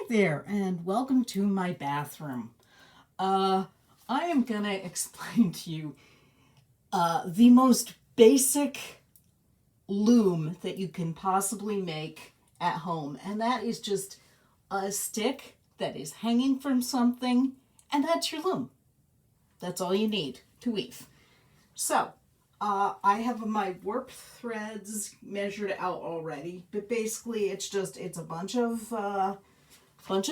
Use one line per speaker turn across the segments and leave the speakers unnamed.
there, and welcome to my bathroom. I am gonna explain to you the most basic loom that you can possibly make at home, and that is just a stick that is hanging from something, and that's your loom. That's all you need to weave. So, I have my warp threads measured out already, but basically it's a bunch of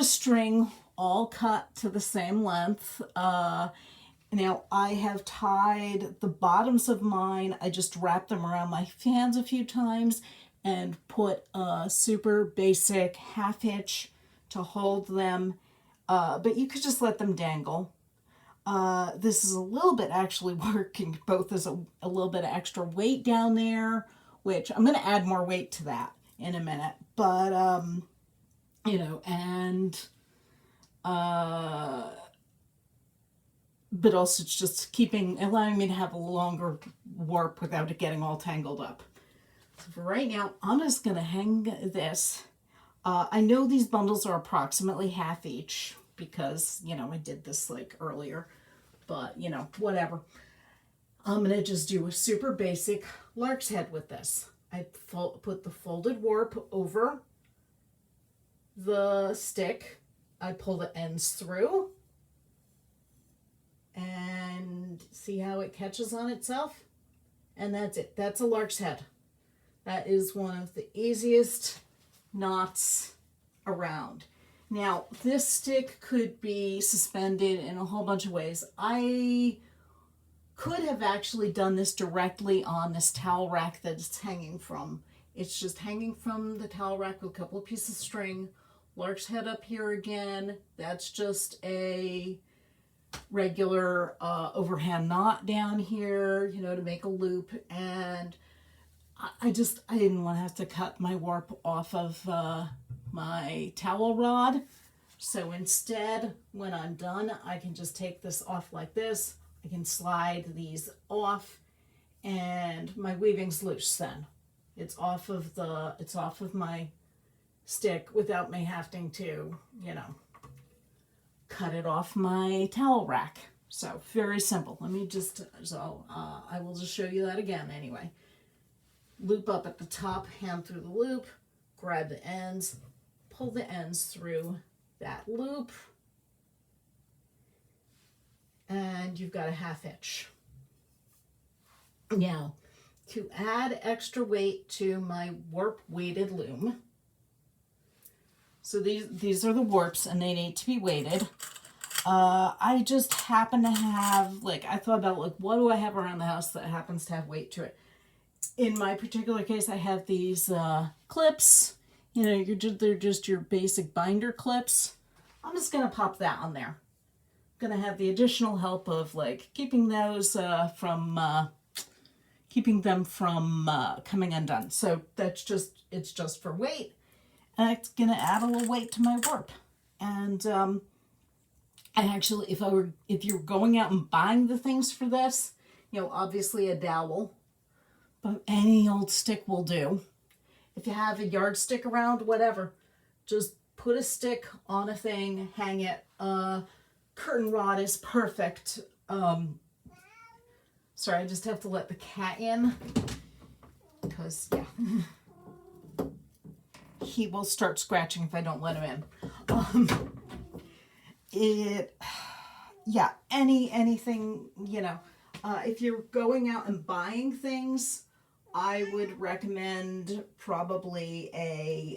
string all cut to the same length. Now I have tied the bottoms of mine. I just wrapped them around my hands a few times and put a super basic half hitch to hold them. But you could just let them dangle. This is a little bit actually working both as a little bit of extra weight down there, which I'm going to add more weight to that in a minute. But, and, but also it's just allowing me to have a longer warp without it getting all tangled up. So for right now, I'm just going to hang this. I know these bundles are approximately half each because, I did this like earlier, but, whatever. I'm going to just do a super basic lark's head with this. I put the folded warp over the stick. I pull the ends through and see how it catches on itself. And that's it. That's a lark's head. That is one of the easiest knots around. Now, this stick could be suspended in a whole bunch of ways. I could have actually done this directly on this towel rack that it's hanging from. It's just hanging from the towel rack with a couple of pieces of string. Lark's head up here again. That's just a regular overhand knot down here, to make a loop. And I didn't want to have to cut my warp off of my towel rod. So instead, when I'm done, I can just take this off like this. I can slide these off and my weaving's loose then. It's off of my stick without me having to, cut it off my towel rack. So very simple. I will just show you that again anyway. Loop up at the top, hand through the loop, grab the ends, pull the ends through that loop, and you've got a half hitch. Now, to add extra weight to my warp weighted loom, so these are the warps and they need to be weighted. I just happen to have, I thought about, what do I have around the house that happens to have weight to it? In my particular case, I have these clips. They're just your basic binder clips. I'm just going to pop that on there. I'm going to have the additional help of, keeping those keeping them from coming undone. So it's just for weight. And it's going to add a little weight to my warp. And actually, if you're going out and buying the things for this, obviously a dowel, but any old stick will do. If you have a yardstick around, whatever, just put a stick on a thing, hang it. Curtain rod is perfect. Sorry, I just have to let the cat in because, he will start scratching if I don't let him in. Anything, if you're going out and buying things, I would recommend probably a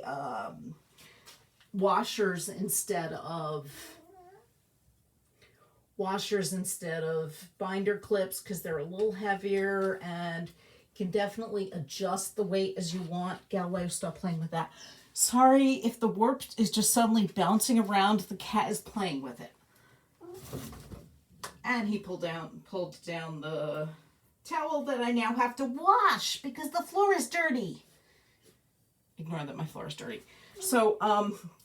washers instead of binder clips, because they're a little heavier and can definitely adjust the weight as you want. Galileo, stop playing with that. Sorry if the warp is just suddenly bouncing around. The cat is playing with it. And he pulled down the towel that I now have to wash because the floor is dirty. Ignore that my floor is dirty. So,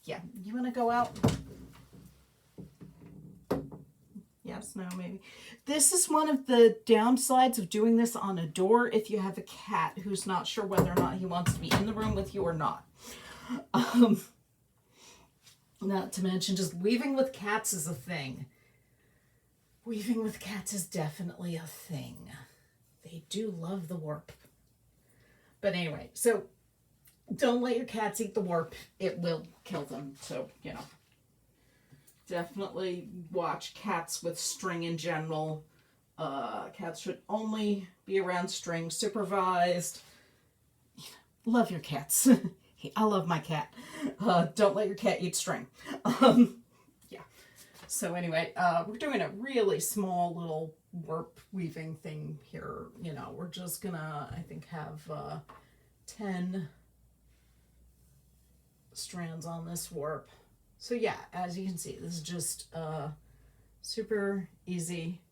you want to go out? Yes, no, maybe. This is one of the downsides of doing this on a door if you have a cat who's not sure whether or not he wants to be in the room with you or not. Not to mention, just weaving with cats is a thing. Weaving with cats is definitely a thing. They do love the warp. But anyway, so don't let your cats eat the warp. It will kill them. So, definitely watch cats with string in general. Cats should only be around string, supervised. Love your cats. I love my cat. Don't let your cat eat string. Yeah. So anyway, we're doing a really small little warp weaving thing here. We're just gonna, I think, have 10 strands on this warp. So yeah, as you can see, this is just super easy.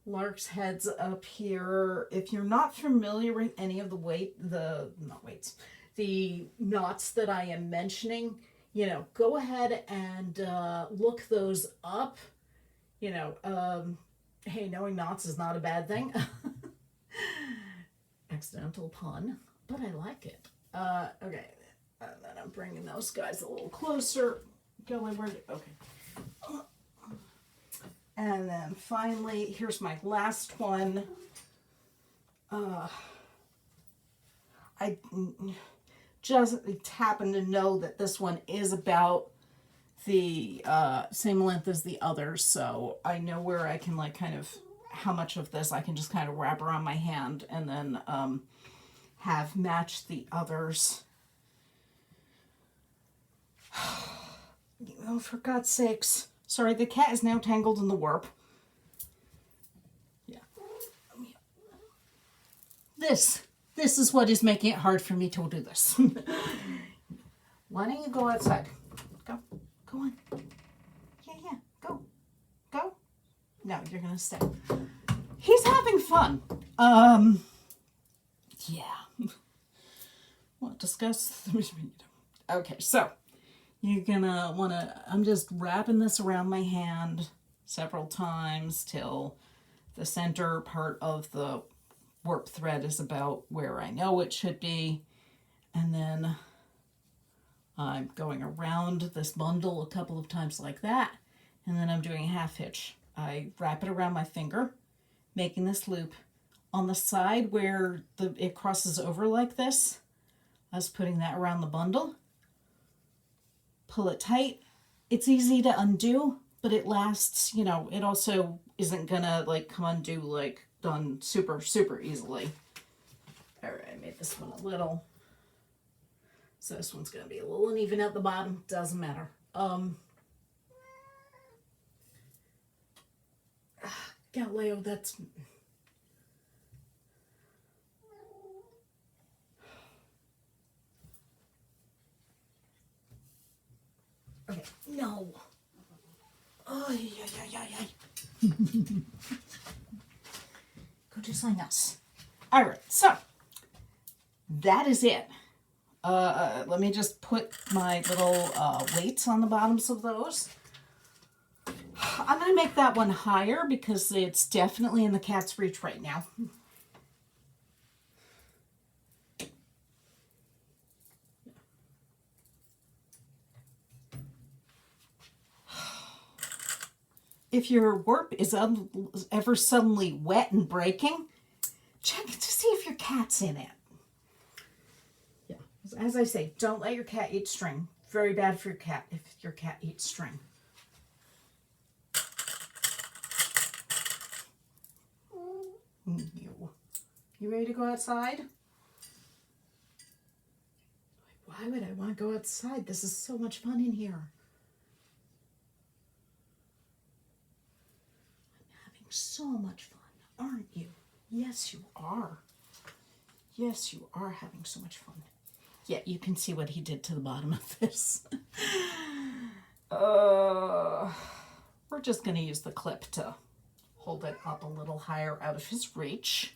Lark's heads up here. If you're not familiar with any of the knots that I am mentioning, go ahead and look those up. Hey, knowing knots is not a bad thing. Accidental pun, but I like it. Okay, and then I'm bringing those guys a little closer. Okay. And then finally, here's my last one. I just happen to know that this one is about the same length as the others, so I know where I can how much of this I can just kind of wrap around my hand and then have matched the others. Oh, for God's sakes. Sorry, the cat is now tangled in the warp. Yeah. This is what is making it hard for me to do this. Why don't you go outside? Go on. Yeah, go. No, you're gonna stay. He's having fun. Yeah. Want to discuss? Okay, so you're gonna wanna, I'm just wrapping this around my hand several times till the center part of the warp thread is about where I know it should be. And then I'm going around this bundle a couple of times like that. And then I'm doing a half hitch. I wrap it around my finger, making this loop. On the side where it crosses over like this, I was putting that around the bundle. Pull it tight. It's easy to undo, but it lasts, it also isn't gonna come undue done super, super easily. All right, I made this one a little. So this one's gonna be a little uneven at the bottom, doesn't matter. Galileo, that's... Okay, no. Oh, yeah. Go do something else. All right, so that is it. Let me just put my little weights on the bottoms of those. I'm going to make that one higher because it's definitely in the cat's reach right now. If your warp is ever suddenly wet and breaking, check to see if your cat's in it. Yeah, as I say, don't let your cat eat string. Very bad for your cat if your cat eats string. You ready to go outside? Why would I want to go outside? This is so much fun in here. So much fun, aren't you? Yes, you are. Yes, you are having so much fun. Yeah, you can see what he did to the bottom of this. We're just going to use the clip to hold it up a little higher out of his reach.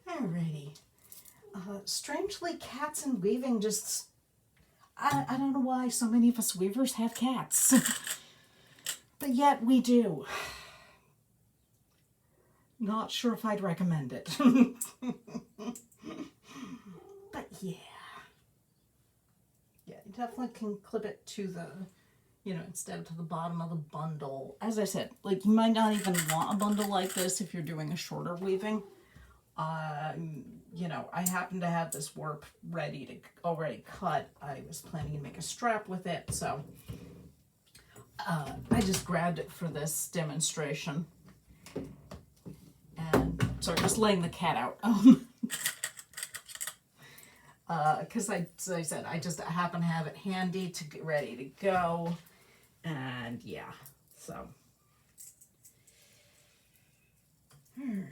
Alrighty. Strangely, cats and weaving I don't know why so many of us weavers have cats. but yet we do. Not sure if I'd recommend it. But yeah. Yeah, you definitely can clip it to the, instead of to the bottom of the bundle. As I said, like, you might not even want a bundle like this if you're doing a shorter weaving. I happen to have this warp already cut. I was planning to make a strap with it, so I just grabbed it for this demonstration. And sorry, just laying the cat out. Because as I said, I just happen to have it handy to get ready to go. And yeah, so. Alrighty.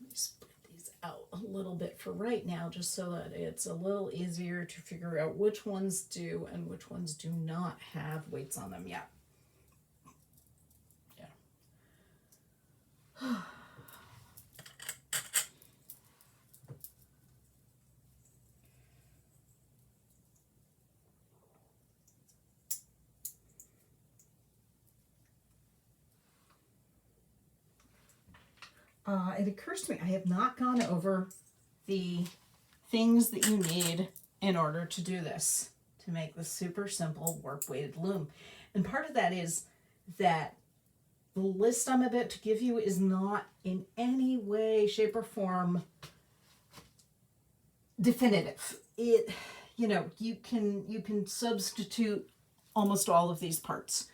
Let me split these out a little bit for right now, just so that it's a little easier to figure out which ones do and which ones do not have weights on them yet. Yeah. It occurs to me I have not gone over the things that you need in order to do this, to make the super simple warp weighted loom. And part of that is that the list I'm about to give you is not in any way, shape, or form definitive. You can substitute almost all of these parts.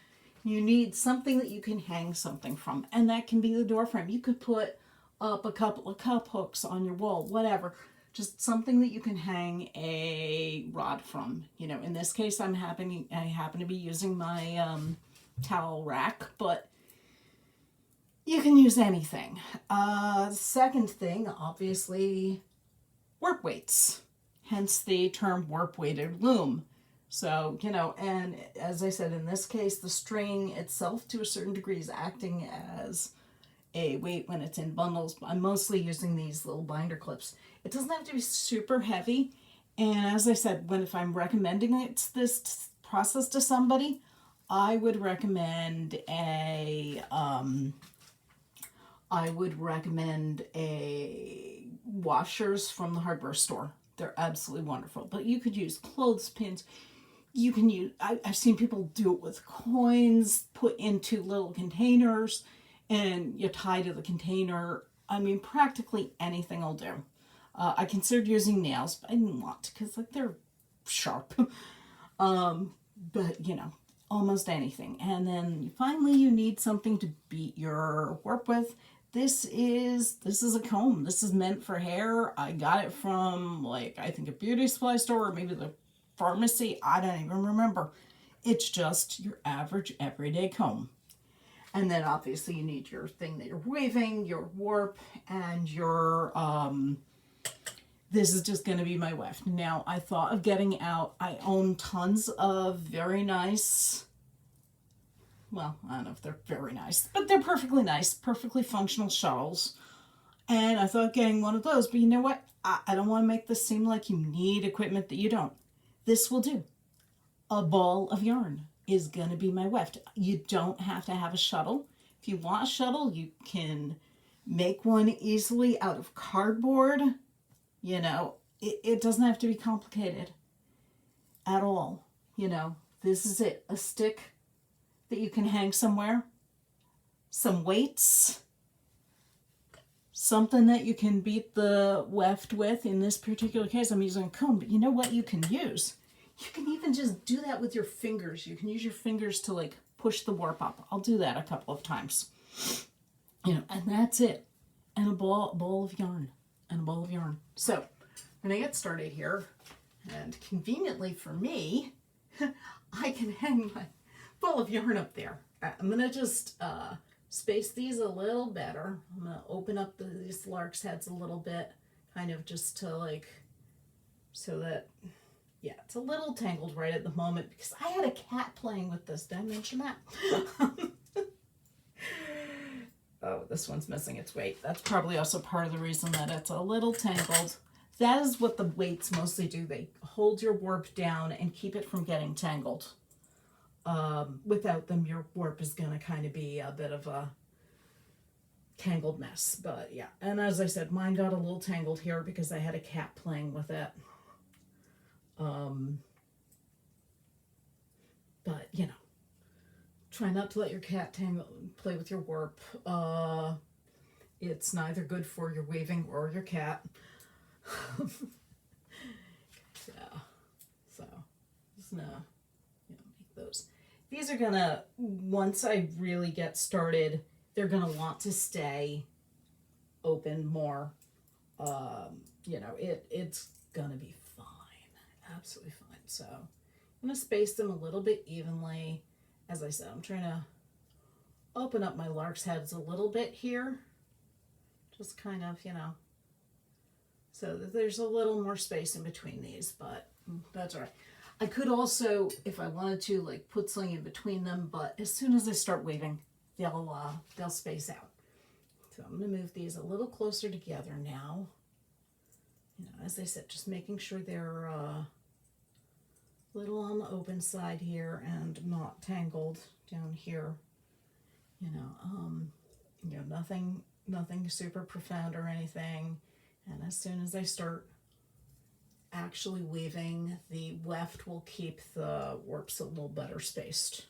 You need something that you can hang something from, and that can be the door frame. You could put up a couple of cup hooks on your wall, whatever. Just something that you can hang a rod from. In this case, I happen to be using my towel rack, but you can use anything. Second thing, obviously, warp weights. Hence the term warp weighted loom. So, and as I said, in this case, the string itself to a certain degree is acting as a weight when it's in bundles. I'm mostly using these little binder clips. It doesn't have to be super heavy. And as I said, this process to somebody, I would recommend a washers from the hardware store. They're absolutely wonderful. But you could use clothespins. You can use, I've seen people do it with coins put into little containers and you tie to the container. I mean, practically anything will do. I considered using nails, but I didn't want to because they're sharp. But almost anything. And then finally you need something to beat your warp with. This is a comb. This is meant for hair. I got it from I think a beauty supply store or maybe the pharmacy. I don't even remember. It's just your average everyday comb. And then obviously you need your thing that you're weaving, your warp, and your, this is just going to be my weft. Now I thought of getting out, I own tons of very nice, well, I don't know if they're very nice, but they're perfectly nice, perfectly functional shuttles. And I thought getting one of those, but you know what? I don't want to make this seem like you need equipment that you don't. This will do. A ball of yarn is going to be my weft. You don't have to have a shuttle. If you want a shuttle, you can make one easily out of cardboard. It doesn't have to be complicated at all. This is it. A stick that you can hang somewhere, some weights, something that you can beat the weft with. In this particular case, I'm using a comb, but you know what you can use? You can even just do that with your fingers. You can use your fingers to push the warp up. I'll do that a couple of times. And that's it. And a ball of yarn. And a ball of yarn. So, I'm going to get started here. And conveniently for me, I can hang my ball of yarn up there. I'm going to just space these a little better. I'm going to open up these lark's heads a little bit. Kind of just to so that... Yeah, it's a little tangled right at the moment because I had a cat playing with this. Did I mention that? Oh, this one's missing its weight. That's probably also part of the reason that it's a little tangled. That is what the weights mostly do. They hold your warp down and keep it from getting tangled. Without them, your warp is going to kind of be a bit of a tangled mess. But yeah, and as I said, mine got a little tangled here because I had a cat playing with it. But you know, try not to let your cat play with your warp. It's neither good for your weaving or your cat. Yeah, so just make those. These are gonna, once I really get started, they're gonna want to stay open more. It's gonna be fine, absolutely fine. So I'm gonna space them a little bit evenly. As I said, I'm trying to open up my lark's heads a little bit here, just kind of, so that there's a little more space in between these, but that's all right. I could also, if I wanted to, like put something in between them, but as soon as I start weaving, they'll space out. So I'm going to move these a little closer together now. As I said, just making sure they're a little on the open side here and not tangled down here. Nothing super profound or anything. And as soon as I start actually weaving, the weft will keep the warps a little better spaced.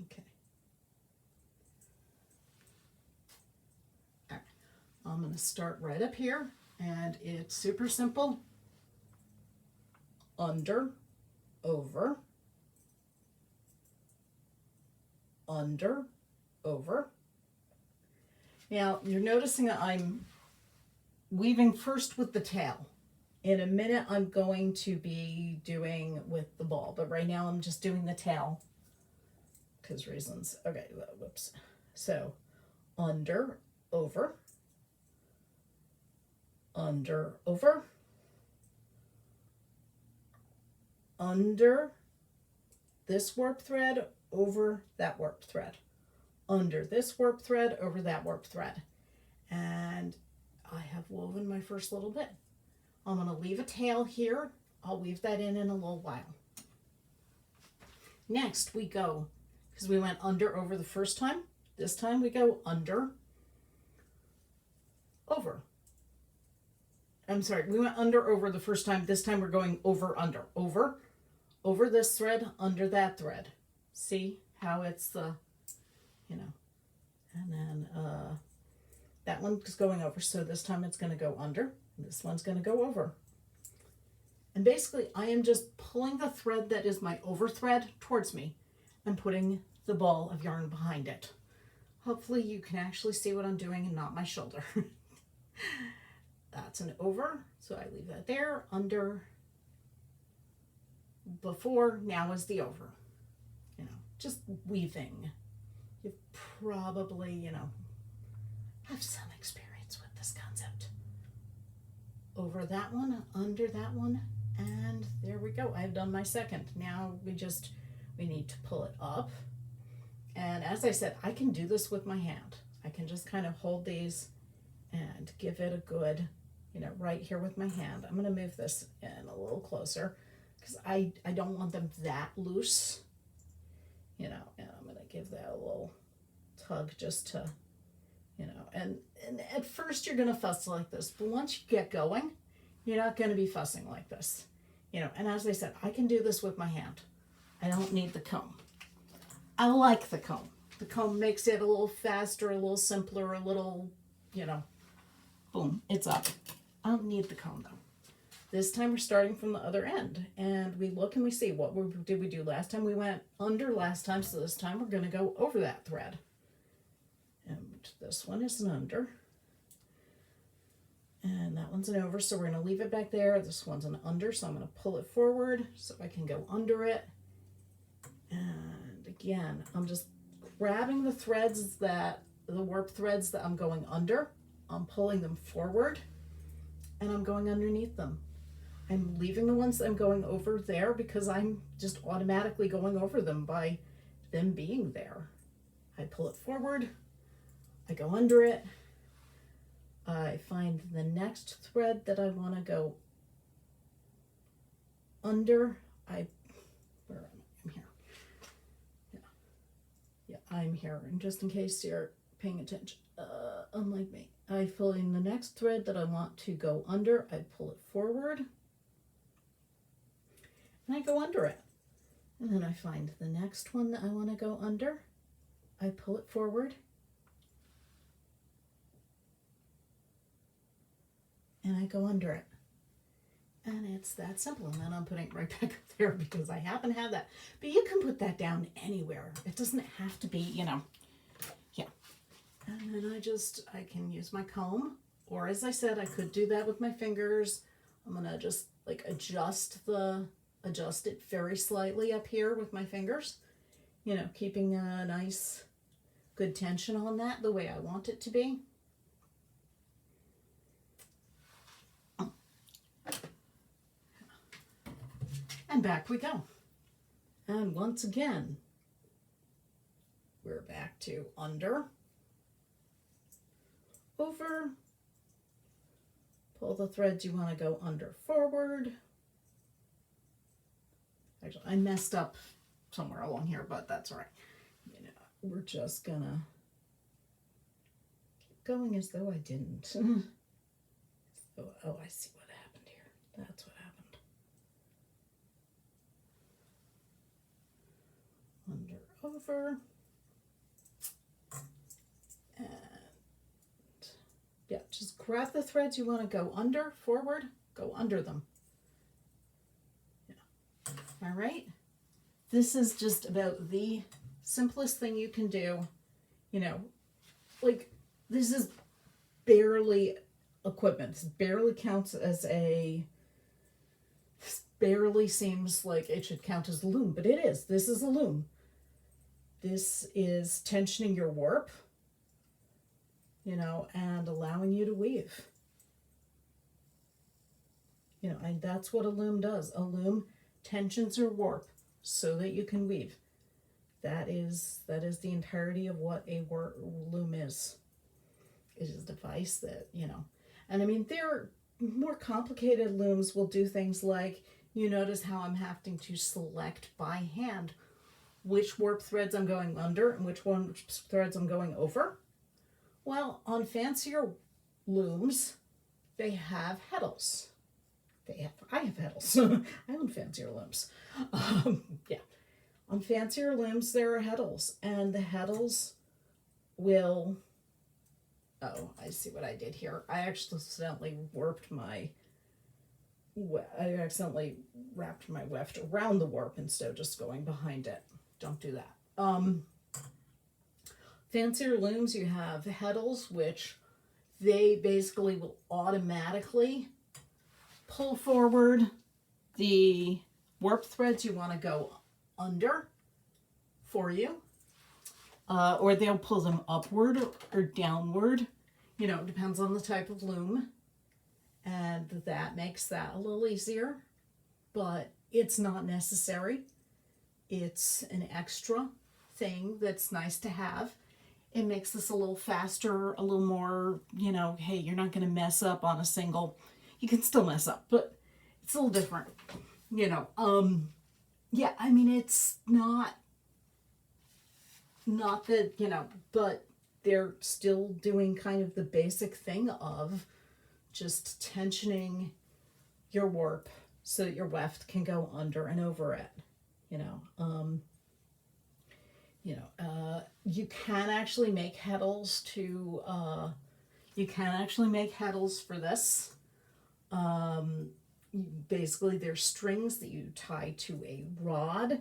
Okay. All right. I'm going to start right up here, and it's super simple. Under, over, under, over. Now you're noticing that I'm weaving first with the tail. In a minute I'm going to be doing with the ball, but right now I'm just doing the tail because reasons. Okay, whoops. So under, over, under, over, under this warp thread, over that warp thread, under this warp thread, over that warp thread. And I have woven my first little bit. I'm going to leave a tail here. I'll weave that in a little while. Next we go, because we went under, over the first time, this time we go under, over. I'm sorry, we went under, over the first time. This time we're going over, under, over this thread, under that thread. See how it's the, and then that one's going over. So this time it's going to go under, and this one's going to go over. And basically I am just pulling the thread that is my over thread towards me and putting the ball of yarn behind it. Hopefully you can actually see what I'm doing and not my shoulder. That's an over, so I leave that there. Under, before, now is the over. Just weaving. You probably, have some experience with this concept. Over that one, under that one, and there we go. I've done my second. Now we need to pull it up. And as I said, I can do this with my hand. I can just kind of hold these and give it a good, right here with my hand. I'm going to move this in a little closer because I don't want them that loose, and I'm going to give that a little tug just to, and at first you're going to fuss like this, but once you get going, you're not going to be fussing like this, and as I said, I can do this with my hand. I don't need the comb. I like the comb. The comb makes it a little faster, a little simpler, a little, boom, it's up. I don't need the comb though. This time we're starting from the other end, and we look and we see what did we do last time. We went under last time, so this time we're going to go over that thread. And this one is an under, and that one's an over, so we're going to leave it back there. This one's an under, so I'm going to pull it forward so I can go under it. And again, I'm just grabbing the threads the warp threads that I'm going under. I'm pulling them forward, and I'm going underneath them. I'm leaving the ones that I'm going over there because I'm just automatically going over them by them being there. I pull it forward, I go under it. I find the next thread that I want to go under. Where am I? I'm here. Yeah, I'm here. And just in case you're paying attention, unlike me, I fill in the next thread that I want to go under. I pull it forward, and I go under it. And then I find the next one that I want to go under. I pull it forward, and I go under it. And it's that simple. And then I'm putting it right back up there because I happen to have that. But you can put that down anywhere. It doesn't have to be, yeah. And then I can use my comb. Or as I said, I could do that with my fingers. I'm going to just like adjust it very slightly up here with my fingers. Keeping a nice, good tension on that the way I want it to be. And back we go. And once again, we're back to under, over, pull the threads you want to go under, forward. Actually, I messed up somewhere along here, but that's all right. We're just gonna keep going as though I didn't. Oh, I see what happened here. That's what happened. Under, over, and yeah, just grab the threads you want to go under, forward, go under them. Yeah. All right. This is just about the simplest thing you can do. Like this is barely equipment. This barely counts as this barely seems like it should count as a loom, but it is. This is a loom. This is tensioning your warp, and allowing you to weave. And that's what a loom does. A loom tensions your warp so that you can weave. That is the entirety of what a loom is. It is a device that, and I mean, there more complicated looms will do things like, you notice how I'm having to select by hand which warp threads I'm going under and which threads I'm going over. Well, on fancier looms, they have heddles. I have heddles. I own fancier looms. Yeah. On fancier looms, there are heddles, and the heddles will, I see what I did here. I accidentally wrapped my weft around the warp instead of just going behind it. Don't do that. Fancier looms, you have heddles, which they basically will automatically pull forward the warp threads you want to go under for you, or they'll pull them upward or downward. It depends on the type of loom, and that makes that a little easier, but it's not necessary. It's an extra thing that's nice to have. It makes this a little faster, a little more, hey, you're not going to mess up on a single. You can still mess up, but it's a little different, Yeah, I mean, it's not that, but they're still doing kind of the basic thing of just tensioning your warp so that your weft can go under and over it. You can actually make heddles for this. Basically, they're strings that you tie to a rod,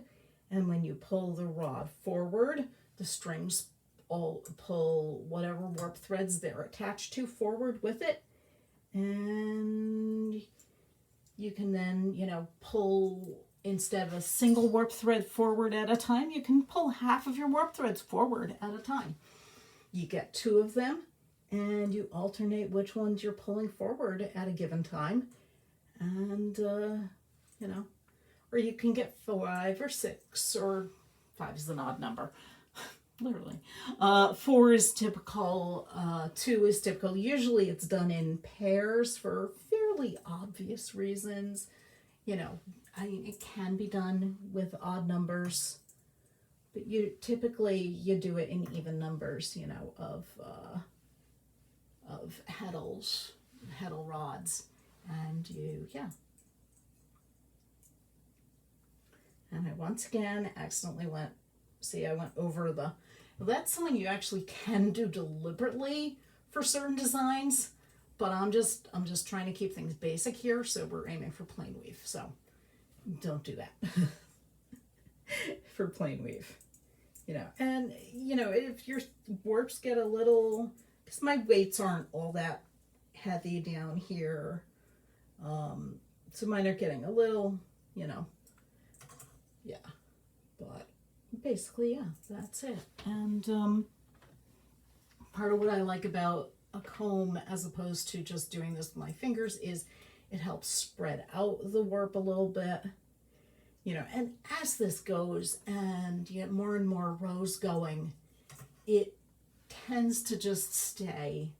and when you pull the rod forward, the strings all pull whatever warp threads they're attached to forward with it, and you can then, pull, instead of a single warp thread forward at a time, you can pull half of your warp threads forward at a time. You get 2 of them, and you alternate which ones you're pulling forward at a given time. And, or you can get 5 or 6, or 5 is an odd number. literally. 4 is typical, 2 is typical. Usually it's done in pairs for fairly obvious reasons. You know, I mean, it can be done with odd numbers, but you do it in even numbers, you know, of heddle rods, and yeah. And I once again accidentally went, see, I went over the, that's something you actually can do deliberately for certain designs, but I'm just trying to keep things basic here, so we're aiming for plain weave, so don't do that for plain weave, you know. And, you know, if your warps get a little, because my weights aren't all that heavy down here, so mine are getting a little, you know, yeah, but basically, yeah, that's it. And part of what I like about a comb as opposed to just doing this with my fingers is it helps spread out the warp a little bit, you know. And as this goes and you get more and more rows going, it tends to just stay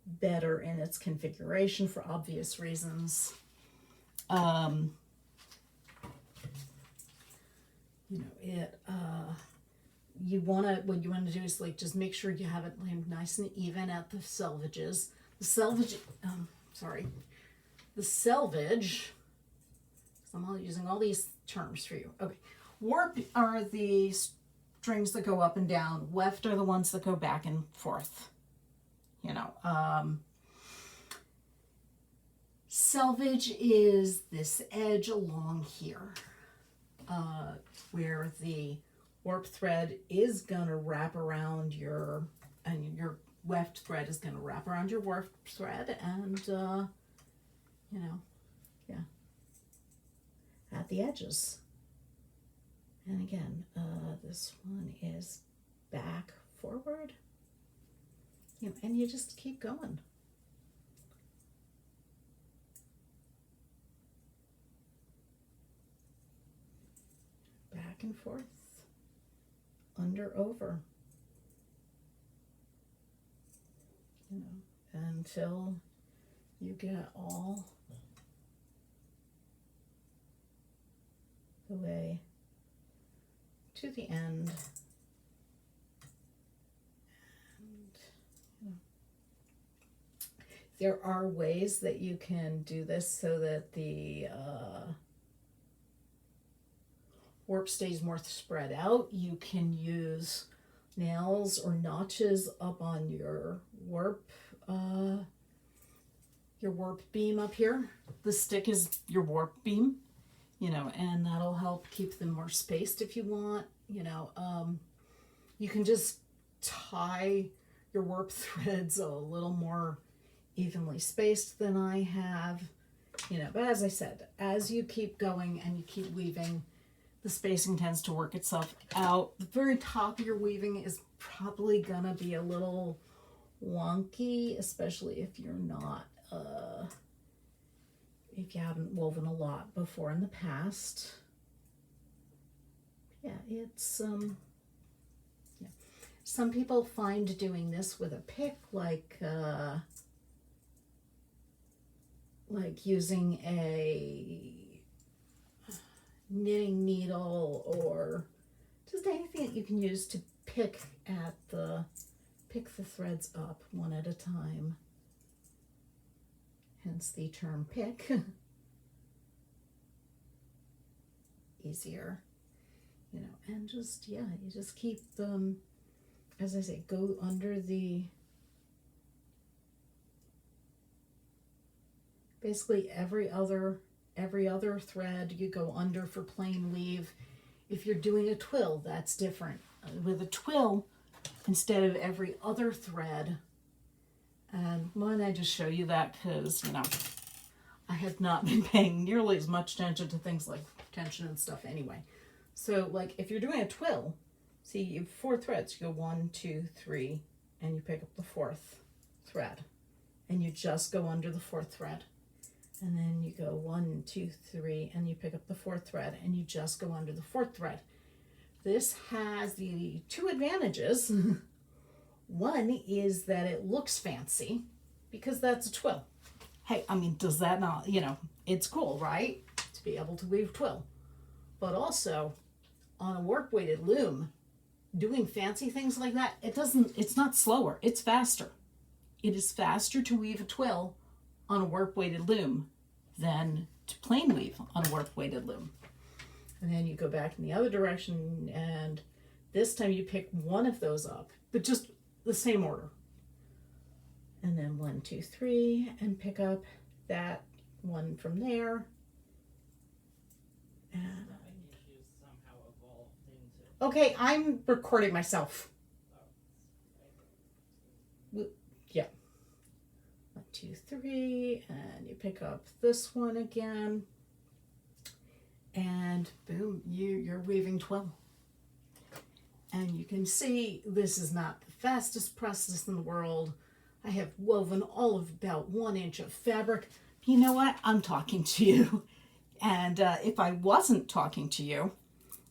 better in its configuration for obvious reasons. You know, it what you want to do is like just make sure you have it like nice and even at the selvages. The selvage, the selvage. I'm all using all these terms for you. Okay, warp are the strings that go up and down. Weft are the ones that go back and forth. You know, selvage is this edge along here, where the warp thread is gonna wrap around your weft thread is gonna wrap around your warp thread, and you know, yeah, at the edges. And again, this one is back forward, you know, and you just keep going. Back and forth, under, over, you know, until you get all the way to the end. And, you know, there are ways that you can do this so that the warp stays more spread out. You can use nails or notches up on your warp beam up here. The stick is your warp beam, you know, and that'll help keep them more spaced if you want, you know. You can just tie your warp threads a little more evenly spaced than I have, you know. But as I said, as you keep going and you keep weaving, the spacing tends to work itself out. The very top of your weaving is probably gonna be a little wonky, especially if you're not, if you haven't woven a lot before in the past. Yeah, it's, yeah. Some people find doing this with a pick, like using a knitting needle or just anything that you can use to pick the threads up one at a time, hence the term pick. Easier, you know. And just, yeah, you just keep as I say, go under the, basically every other thread you go under for plain weave. If you're doing a twill, that's different. With a twill, instead of every other thread, and why don't I just show you that, because, you know, I have not been paying nearly as much attention to things like tension and stuff anyway. So like if you're doing a twill, see, you have 4 threads. You go 1, 2, 3, and you pick up the 4th thread, and you just go under the 4th thread. And then you go 1, 2, 3, and you pick up the 4th thread, and you just go under the 4th thread. This has the two advantages. One is that it looks fancy because that's a twill. Hey, I mean, does that not, it's cool, right? To be able to weave twill. But also, on a work weighted loom, doing fancy things like that, it's not slower, it's faster. It is faster to weave a twill on a work weighted loom than to plain weave on a work weighted loom. And then you go back in the other direction, and this time you pick one of those up, but just the same order. And then 1, 2, 3, and pick up that one from there. And okay, I'm recording myself. Yeah. 1, 2, 3, and you pick up this one again. And boom, you're weaving twill. And you can see this is not the fastest process in the world. I have woven all of about 1 inch of fabric. You know what? I'm talking to you. And if I wasn't talking to you,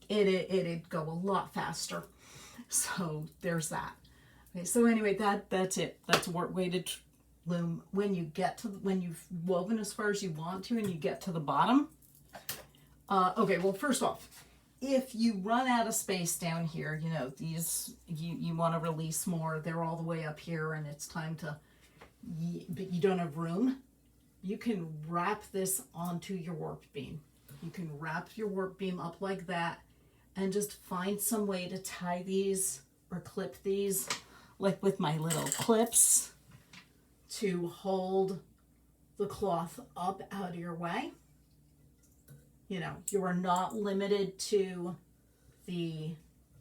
it'd go a lot faster. So there's that. Okay, so anyway, that's it. That's a work weighted loom. When you've woven as far as you want to and you get to the bottom. Okay, well, first off, if you run out of space down here, these, you want to release more, they're all the way up here and it's time to, but you don't have room, you can wrap this onto your work beam. You can wrap your work beam up like that and just find some way to tie these or clip these, like with my little clips, to hold the cloth up out of your way. You are not limited to the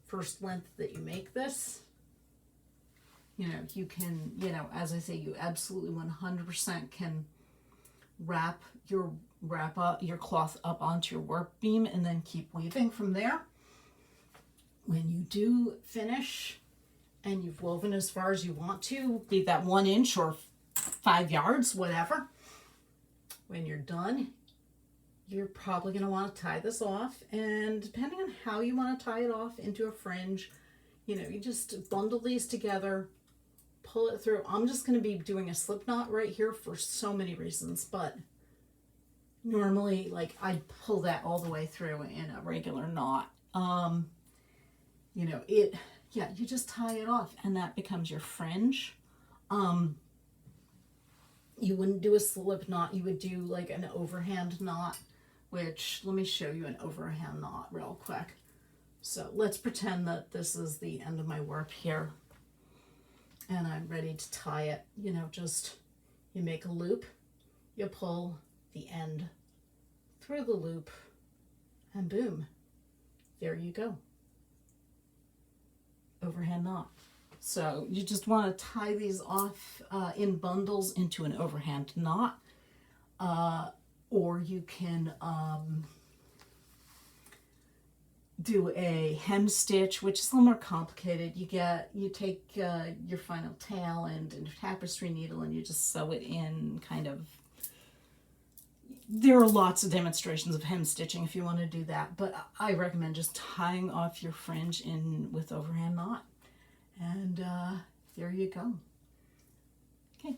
first length that you make this. You can, as I say, you absolutely 100% can wrap your cloth up onto your work beam and then keep weaving from there. When you do finish and you've woven as far as you want to, be that 1 inch or 5 yards, whatever, when you're done, you're probably going to want to tie this off, and depending on how you want to tie it off into a fringe, you just bundle these together, pull it through. I'm just going to be doing a slip knot right here for so many reasons, but normally, like, I'd pull that all the way through in a regular knot. You just tie it off and that becomes your fringe. You wouldn't do a slip knot, you would do like an overhand knot, which, let me show you an overhand knot real quick. So let's pretend that this is the end of my work here and I'm ready to tie it. Just, you make a loop, you pull the end through the loop, and boom, there you go. Overhand knot. So you just want to tie these off in bundles into an overhand knot, or you can do a hem stitch, which is a little more complicated. You take your final tail and a tapestry needle and you just sew it in, kind of. There are lots of demonstrations of hem stitching if you want to do that, but I recommend just tying off your fringe in with overhand knot. And there you go. Okay.